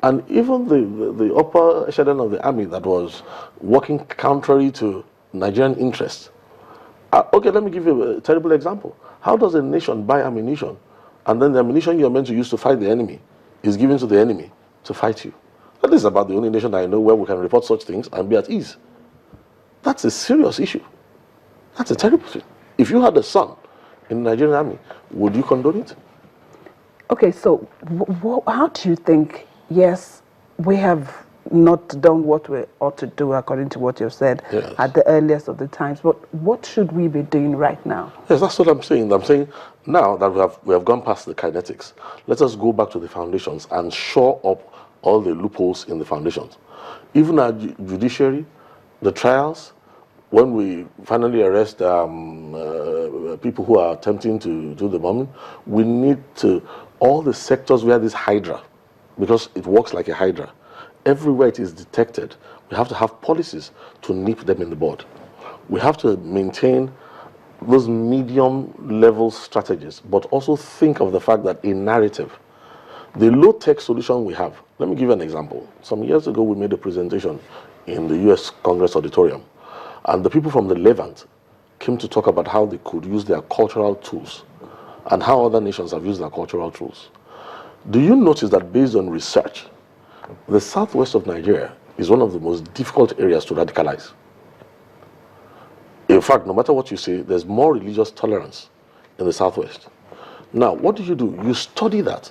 And even the upper echelon of the army that was working contrary to Nigerian interests. Okay, let me give you a terrible example. How does a nation buy ammunition and then the ammunition you're meant to use to fight the enemy is given to the enemy to fight you? That is about the only nation I know where we can report such things and be at ease. That's a serious issue. That's a terrible thing. If you had a son in the Nigerian army, would you condone it? Okay, so how do you think, yes, we have not done what we ought to do according to what you've said at the earliest of the times, but what should we be doing right now? Yes, that's what I'm saying. I'm saying now that we have gone past the kinetics, let us go back to the foundations and shore up all the loopholes in the foundations. Even our judiciary, the trials, when we finally arrest people who are attempting to do the bombing, we need to, all the sectors where this hydra, because it works like a hydra, everywhere it is detected, we have to have policies to nip them in the bud. We have to maintain those medium-level strategies, but also think of the fact that a narrative, the low-tech solution we have, let me give you an example. Some years ago, we made a presentation in the US Congress Auditorium, and the people from the Levant came to talk about how they could use their cultural tools and how other nations have used their cultural tools. Do you notice that based on research, the southwest of Nigeria is one of the most difficult areas to radicalize? In fact, no matter what you say, there's more religious tolerance in the southwest. Now, what do? You study that.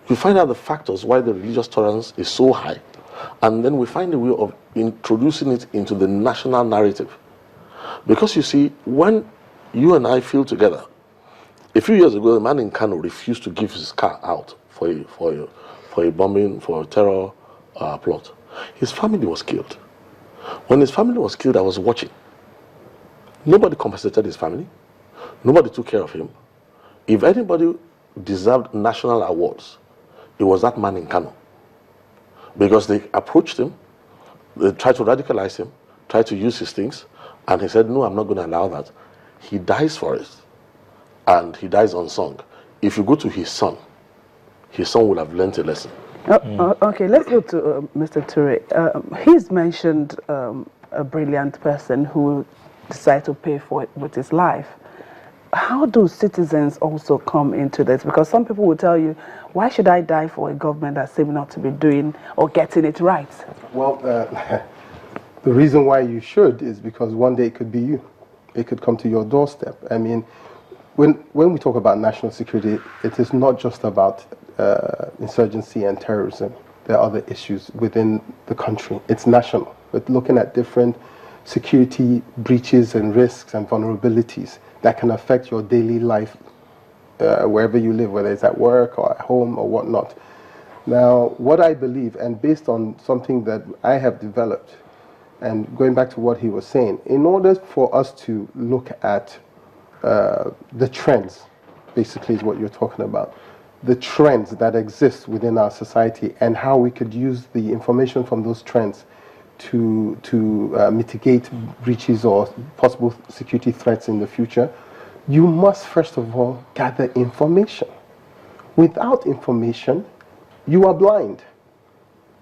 You find out the factors why the religious tolerance is so high, and then we find a way of introducing it into the national narrative. Because you see, when you and I feel together, a few years ago, a man in Kano refused to give his car out for a bombing, for a terror plot. His family was killed. When his family was killed, I was watching. Nobody compensated his family. Nobody took care of him. If anybody deserved national awards, it was that man in Kano. Because they approached him, they tried to radicalize him, tried to use his things, and he said, no, I'm not going to allow that. He dies for it, and he dies unsung. If you go to his son will have learned a lesson. Okay, let's go to Mr. Ture. He's mentioned a brilliant person who decided to pay for it with his life. How do citizens also come into this? Because some people will tell you, why should I die for a government that seems not to be doing or getting it right? Well, the reason why you should is because one day it could be you. It could come to your doorstep. I mean, when we talk about national security, it is not just about insurgency and terrorism. There are other issues within the country. It's national. We're looking at different security breaches and risks and vulnerabilities that can affect your daily life wherever you live, whether it's at work or at home or whatnot. Now, what I believe, and based on something that I have developed, and going back to what he was saying, in order for us to look at the trends, basically is what you're talking about, the trends that exist within our society and how we could use the information from those trends to mitigate breaches or possible security threats in the future, you must first of all gather information. Without information, you are blind.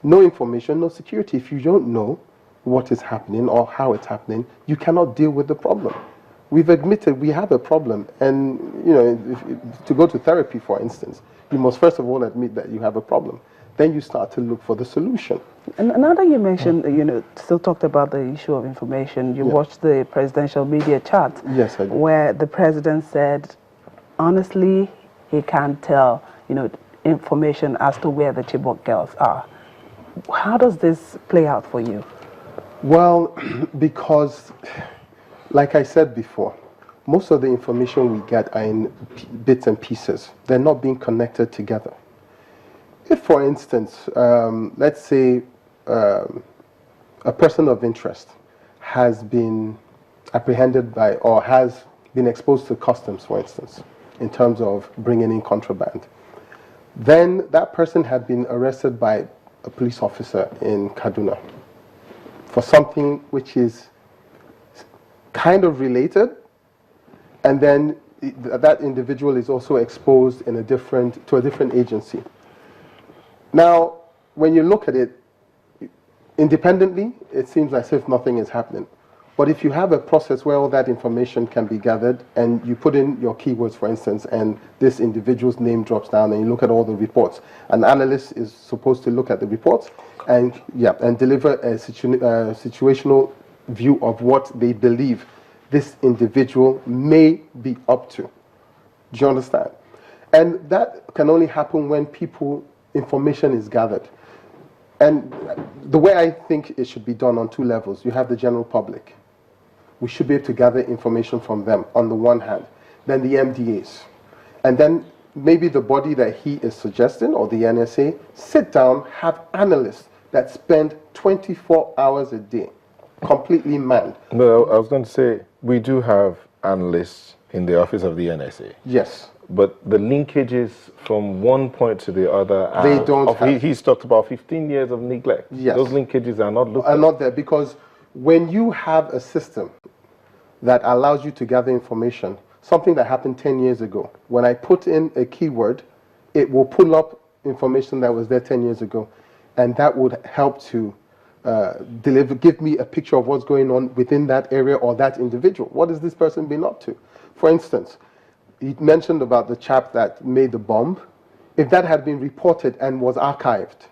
No information, no security. If you don't know what is happening or how it's happening, you cannot deal with the problem. We've admitted we have a problem, and to go to therapy, for instance, you must first of all admit that you have a problem. Then you start to look for the solution. And now that you mentioned, still talked about the issue of information, you watched the presidential media chat. Yes, I did. Where the president said, honestly, he can't tell, information as to where the Chibok girls are. How does this play out for you? Well, because, like I said before, most of the information we get are in bits and pieces. They're not being connected together. If, for instance, let's say a person of interest has been apprehended by or has been exposed to customs, for instance, in terms of bringing in contraband, then that person had been arrested by a police officer in Kaduna for something which is kind of related, and then that individual is also exposed in to a different agency. Now, when you look at it independently, it seems as if nothing is happening. But if you have a process where all that information can be gathered and you put in your keywords, for instance, and this individual's name drops down and you look at all the reports, an analyst is supposed to look at the reports and deliver a situational view of what they believe this individual may be up to. Do you understand? And that can only happen when information is gathered. And the way I think it should be done on two levels, you have the general public. We should be able to gather information from them on the one hand, then the MDAs. And then maybe the body that he is suggesting, or the NSA, sit down, have analysts that spend 24 hours a day, completely manned. No, I was going to say, we do have analysts in the office of the NSA. Yes. But the linkages from one point to the other, they don't have. He's talked about 15 years of neglect. Yes. Those linkages are not looked Are at. not there, because when you have a system that allows you to gather information, something that happened 10 years ago, when I put in a keyword, it will pull up information that was there 10 years ago, and that would help to give me a picture of what's going on within that area or that individual. What has this person been up to? For instance, he mentioned about the chap that made the bomb. If that had been reported and was archived,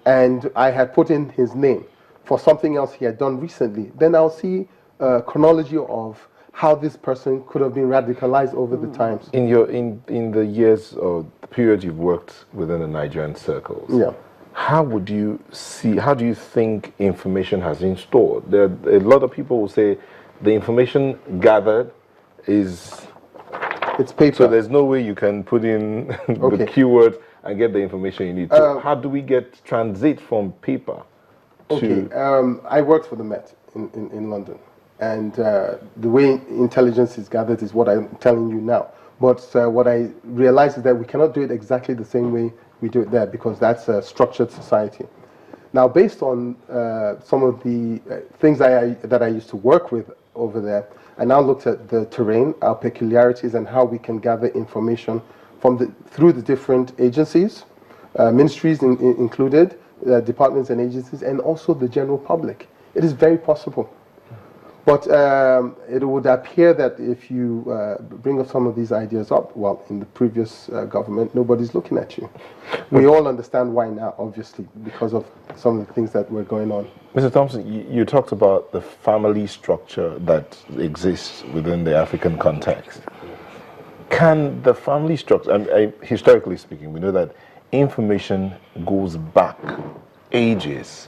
and I had put in his name for something else he had done recently, then I'll see a chronology of how this person could have been radicalized over the times. In the years or the period you've worked within the Nigerian circles, how do you think information has been stored? A lot of people will say the information gathered is... It's paper. So there's no way you can put in the keyword and get the information you need. So how do we get transit from paper to... I worked for the Met in London. And the way intelligence is gathered is what I'm telling you now. But what I realized is that we cannot do it exactly the same way we do it there, because that's a structured society. Now, based on some of the things that I used to work with over there, I now looked at the terrain, our peculiarities, and how we can gather information through the different agencies, ministries included, departments and agencies, and also the general public. It is very possible. But it would appear that if you bring up some of these ideas up, well, in the previous government, nobody's looking at you. We all understand why now, obviously, because of some of the things that were going on. Mr. Thompson, you talked about the family structure that exists within the African context. Can the family structure, historically speaking, we know that information goes back ages.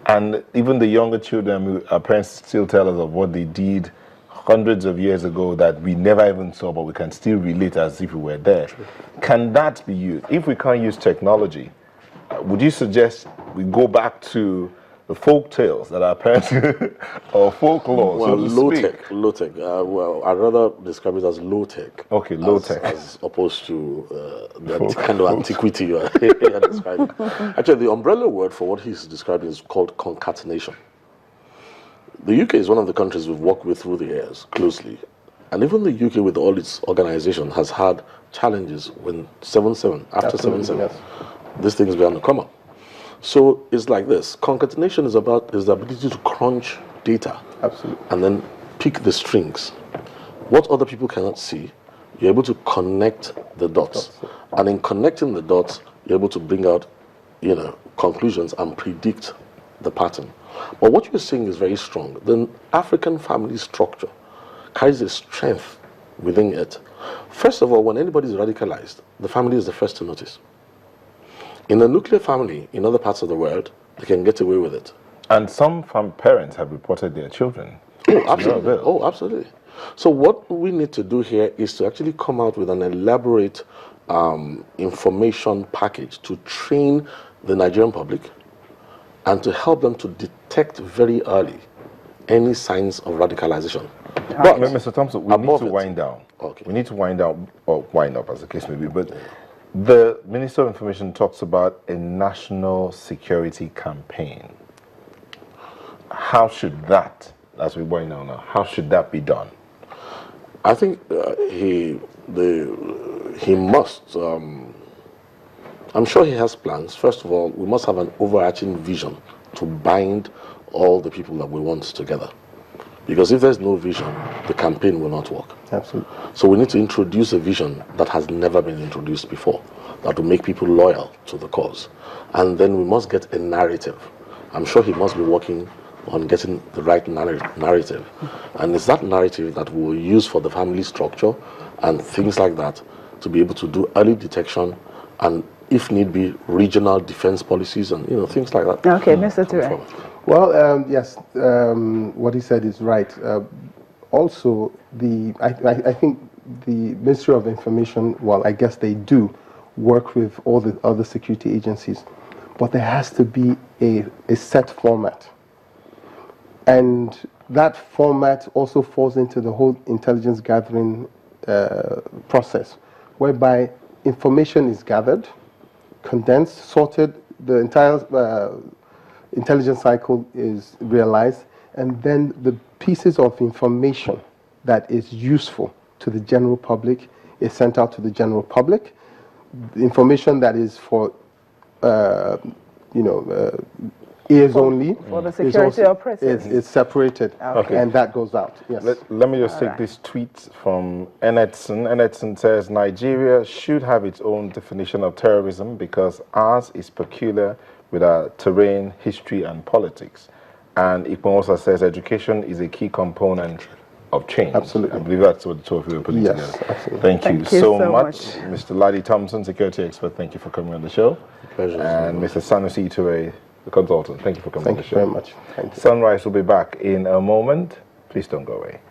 And even the younger children, our parents still tell us of what they did hundreds of years ago that we never even saw, but we can still relate as if we were there. True. Can that be used? If we can't use technology, would you suggest we go back to the folk tales that our parents, or folklore, well, low tech. Well, I'd rather describe it as low tech. Okay, low tech. As opposed to the kind of antiquity you're describing. Actually, the umbrella word for what he's describing is called concatenation. The UK is one of the countries we've worked with through the years closely. And even the UK, with all its organization, has had challenges when 7/7, after 7/7, yes. This thing is began to come up. So it's like this. Concatenation is the ability to crunch data. Absolutely. And then pick the strings. What other people cannot see, you're able to connect the dots. And in connecting the dots, you're able to bring out, conclusions and predict the pattern. But what you're saying is very strong. The African family structure carries a strength within it. First of all, when anybody is radicalized, the family is the first to notice. In a nuclear family, in other parts of the world, they can get away with it. And some parents have reported their children. Oh, absolutely. Oh, absolutely. So what we need to do here is to actually come out with an elaborate information package to train the Nigerian public and to help them to detect very early any signs of radicalization. But, Mr. Thompson, we need to wind down. Okay. We need to wind down, or wind up as the case may be. But the Minister of Information talks about a national security campaign. How should that, as we wind down now, how should that be done? I think he must I'm sure he has plans. First of all, we must have an overarching vision to bind all the people that we want together. Because if there's no vision, the campaign will not work. Absolutely. So we need to introduce a vision that has never been introduced before, that will make people loyal to the cause. And then we must get a narrative. I'm sure he must be working on getting the right narrative. And it's that narrative that we will use for the family structure and things like that to be able to do early detection and, if need be, regional defense policies and things like that. Okay, Mr. Ture. Well, yes, what he said is right. Also, I think the Ministry of Information, well, I guess they do work with all the other security agencies, but there has to be a set format. And that format also falls into the whole intelligence gathering process, whereby information is gathered, condensed, sorted, the entire intelligence cycle is realized, and then the pieces of information that is useful to the general public is sent out to the general public. The information that is for, ears only for the security operatives is separated, and that goes out. Yes. Let me just take this tweet from Enetson. Enetson says, Nigeria should have its own definition of terrorism because ours is peculiar with our terrain, history, and politics. And Ikpon also says education is a key component of change. Absolutely. I believe that's what the two of you are putting together. Absolutely. Thank you so much. Mr. Laddie Thompson, security expert, thank you for coming on the show. Pleasure. And Mr. Sanusi Ture, the consultant, thank you for coming on the show. Thank you very much. Thank you. Sunrise will be back in a moment. Please don't go away.